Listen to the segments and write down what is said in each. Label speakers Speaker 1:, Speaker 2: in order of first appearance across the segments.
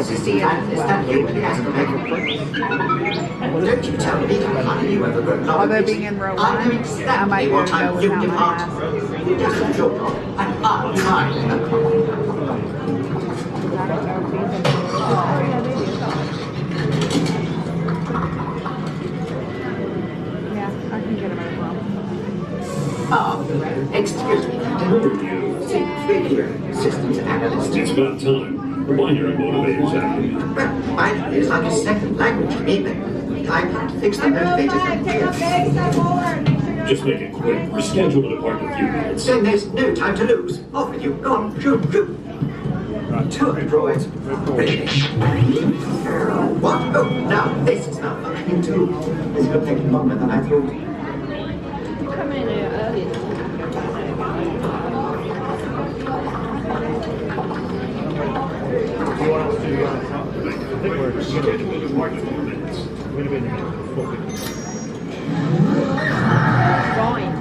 Speaker 1: assistant analyst that usually has to make a point. Don't you tell me that honey you ever got long
Speaker 2: Although being in row one,
Speaker 1: I know
Speaker 2: I
Speaker 1: exactly
Speaker 2: might
Speaker 1: what
Speaker 2: go
Speaker 1: time you
Speaker 2: without my
Speaker 1: depart.
Speaker 2: mask.
Speaker 1: Just as your job, and I'll try.
Speaker 2: I don't know if these are... Oh, yeah, they do. Yeah, I can get them as well.
Speaker 1: Excuse me, Captain. See, here, assistant analyst.
Speaker 3: It's about time. Remind your motivators after me.
Speaker 1: Well, mine is like a second language to me, but I can't fix the motivators.
Speaker 3: Just make it quick. Reschedule the depart in a few minutes.
Speaker 1: Then there's no time to lose. Off with you. Go on, shoot. Two androids. Ready. What? Oh, now this is not functioning too. This will take longer than I thought.
Speaker 4: You come in early.
Speaker 5: You want us to, I think we're
Speaker 3: Schedule the depart in 4 minutes.
Speaker 5: we'd have been
Speaker 4: Going.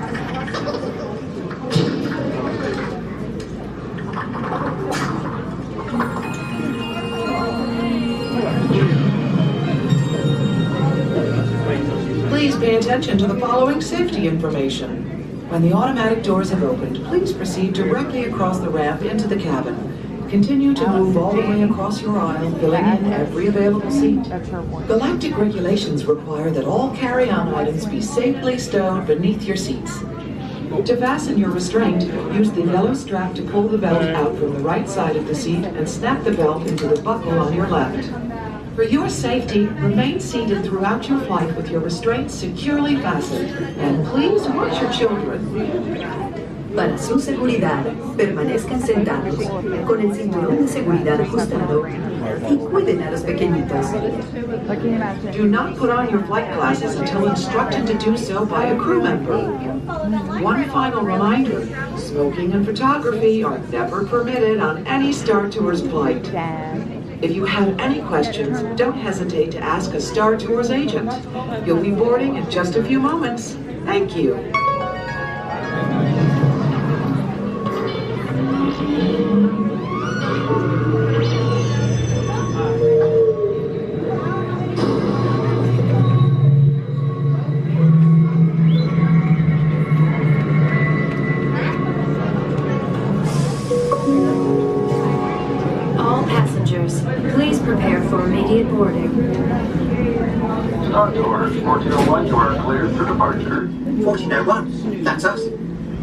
Speaker 6: Please pay attention to the following safety information. When the automatic doors have opened, please proceed directly across the ramp into the cabin. Continue to move all the way across your aisle, filling in every available seat.
Speaker 2: That's her point.
Speaker 6: Galactic regulations require that all carry-on items be safely stowed beneath your seats. To fasten your restraint, use the yellow strap to pull the belt out from the right side of the seat and snap the belt into the buckle on your left. For your safety, remain seated throughout your flight with your restraints securely fastened. And please watch your children.
Speaker 7: Para su seguridad, permanezcan sentados, con el cinturón de seguridad ajustado y cuiden a los pequeñitos.
Speaker 2: Like, can you imagine?
Speaker 6: Do not put on your flight glasses until instructed to do so by a crew member. One final reminder, smoking and photography are never permitted on any Star Tours flight.
Speaker 2: Dad.
Speaker 6: If you have any questions, don't hesitate to ask a Star Tours agent. You'll be boarding in just a few moments. Thank you.
Speaker 8: All passengers, please prepare for immediate boarding.
Speaker 9: Star Tours 1401, you are cleared for departure.
Speaker 1: 1401, that's us.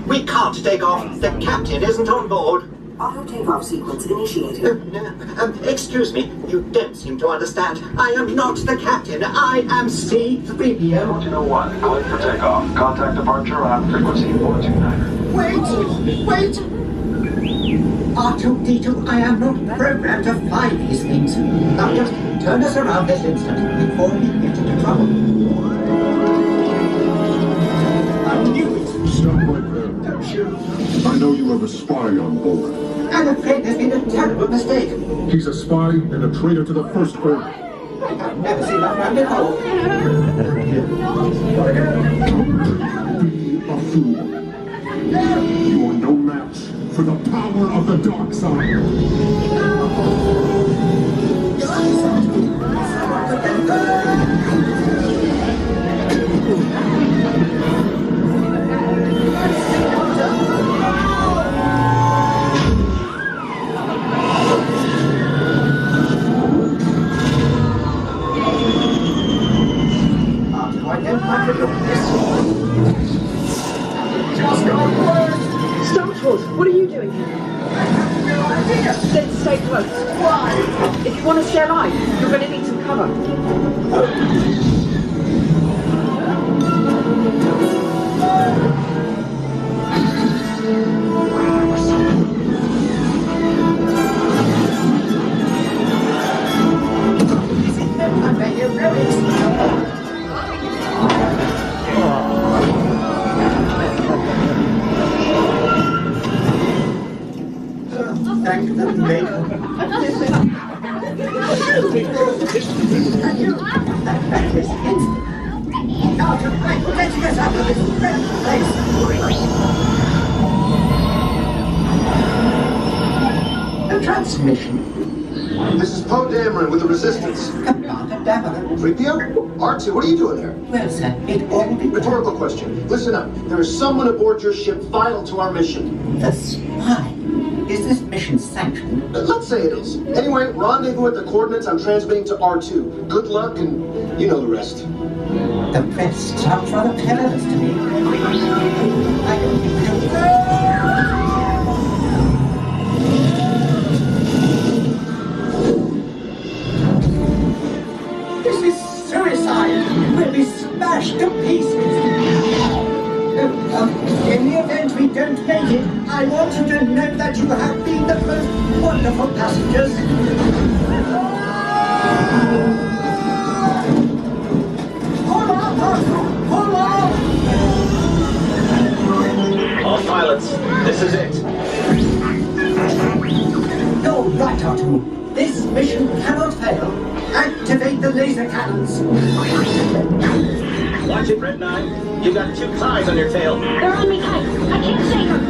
Speaker 1: We can't take off. The captain isn't on board.
Speaker 7: Auto takeoff sequence initiated.
Speaker 1: Excuse me, you don't seem to understand. I am not the captain. I am C-3PO.
Speaker 9: 1401, cleared for takeoff. Contact departure on frequency 429.
Speaker 1: Wait! R2-D2, I am not programmed to fly these things. Now just turn us around this instant before we get into trouble. I knew it.
Speaker 10: Stop right there.
Speaker 1: Don't shoot.
Speaker 10: I know you have a spy on board.
Speaker 1: I'm afraid there's been a terrible mistake.
Speaker 10: He's a spy and a traitor to the First Order.
Speaker 1: I've never seen that man before.
Speaker 10: Be a fool. You are no match for the power of the dark side.
Speaker 7: Star Tours, what are you doing here? Then stay close. Why? If you want to stay alive, you're going to need some cover.
Speaker 1: Thank the maker. Let's get out of this place. A transmission.
Speaker 11: This is Poe Dameron with the Resistance.
Speaker 1: Commander Dameron.
Speaker 11: 3PO? R2, what are you doing there?
Speaker 1: Well, sir, it all depends.
Speaker 11: Rhetorical question. Listen up. There is someone aboard your ship vital to our mission.
Speaker 1: The spy. Is this mission sanctioned?
Speaker 11: Let's say it is. Anyway, rendezvous at the coordinates I'm transmitting to R2. Good luck, and you know the rest.
Speaker 1: The rest sounds rather perilous to me. I don't think This is suicide! We'll be smashed to pieces! In the event we don't make it, I want you to know that you have been the most wonderful passengers. Hold on! Hold on!
Speaker 9: All pilots, this is it.
Speaker 1: You're right, R2. This mission cannot fail. Activate the laser cannons.
Speaker 9: Watch it, Red 9. You got 2 ties on your tail.
Speaker 8: They're on me tight. I can't shake them.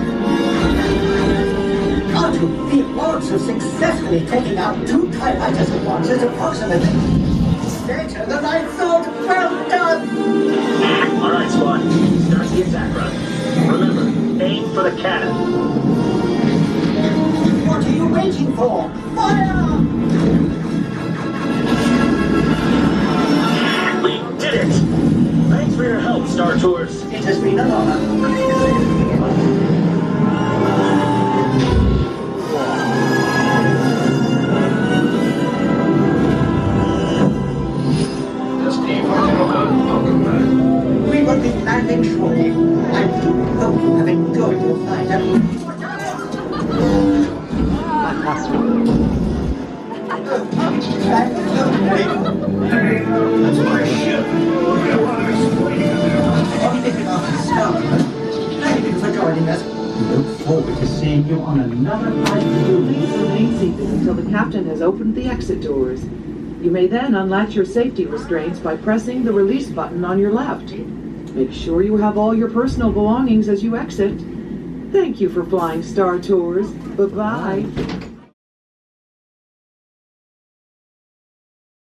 Speaker 1: R2, the odds of successfully taking out 2 TIE fighters at once is approximately better than I thought. Well done!
Speaker 9: All right, squad. Start the attack run. Remember, aim for the cannon.
Speaker 1: What are you waiting for? Fire!
Speaker 9: We did it! Thanks for your help, Star Tours.
Speaker 1: It has been an honor. We will be landing shortly. I do hope you have enjoyed your flight.
Speaker 3: That's my ship.
Speaker 1: On behalf of Star, thank you for joining us. We look forward to seeing you on another flight.
Speaker 6: Please remain seated until the captain has opened the exit doors. You may then unlatch your safety restraints by pressing the release button on your left. Make sure you have all your personal belongings as you exit. Thank you for flying Star Tours. Bye-bye.